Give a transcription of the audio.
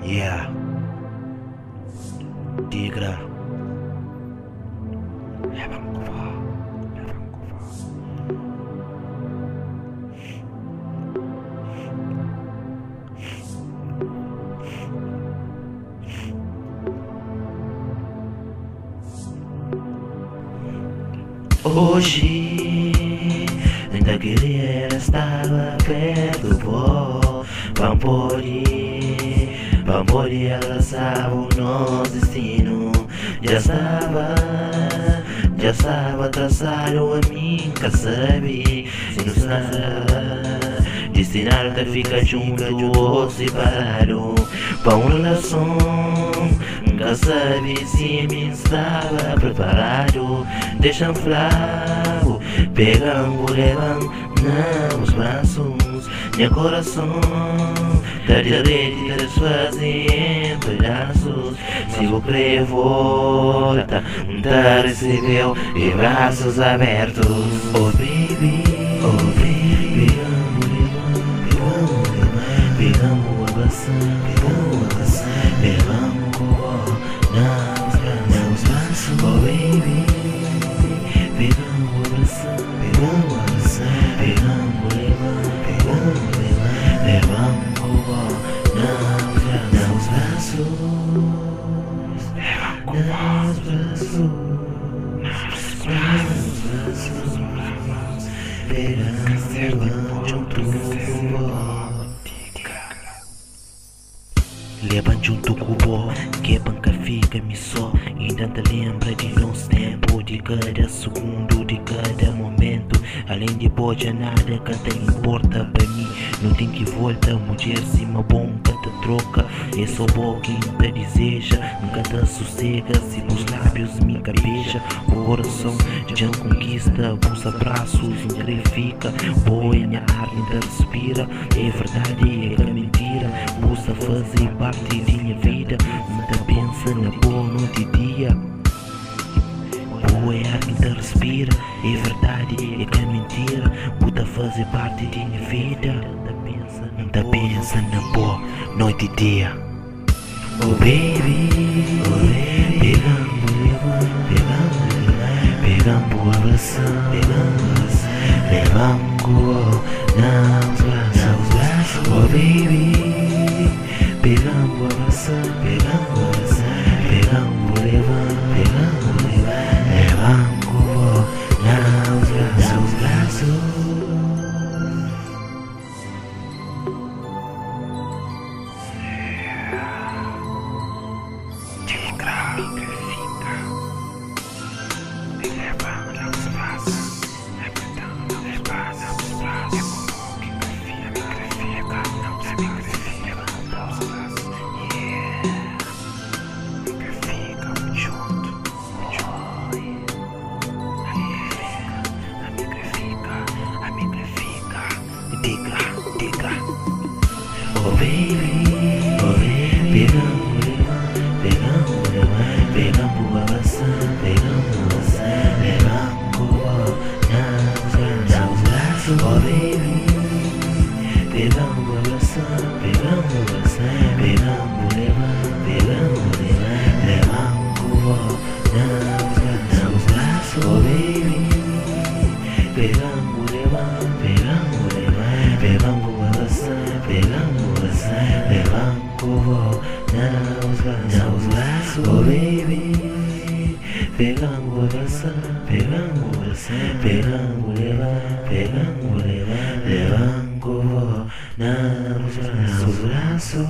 Yeah, Tigra. Levang kuva. Hoje ainda queria estar perto do Pampori abraçava o nosso destino. Já estava traçado a mim, que sabe se não está destinado a ficar junto ou separado. Para uma relação, nunca sabe se me estava preparado. Deixa flaco, pegando, levando nos braços. Meu coração tá direito, desfazem em pedaços. Se vou crer, volta, tá recebeu e braços abertos. Oh baby, pegamos, abraçamos, nos braços. Oh baby, pegamos, abraçamos, levamos nos braços. Pegando junto. Levam junto com o bó, que banca fica-me só. Ainda te lembra de nosso tempo, de cada segundo, de cada momento. Além de boja, nada que te importa para mim. Não tem que volta, mulher, se uma bom que te troca. É só bom quem te deseja, nunca te sossega. Se os lábios me cabeja, o coração já conquista. Os abraços fica, boa minha arte ainda respira. É verdade, é mentira, possa fazer parte de minha vida. Ainda pensa na boa noite e dia. Boa é ar que ainda respira. É verdade, é que é mentira, puta fazer parte de minha vida. Ainda pensa na boa noite e dia. Oh baby, pegamos, abraçamos, levamos nos braços. Oh baby, pegamos, abraçamos, levamos nos braços. Oh baby, pegamos, abraçamos, levamos nos braços. Oh baby, pegamos, abraçamos, levamos nos braços. Oh baby, pegamos, levamos, nos braços. Oh baby, pegamos, levamos nos braços.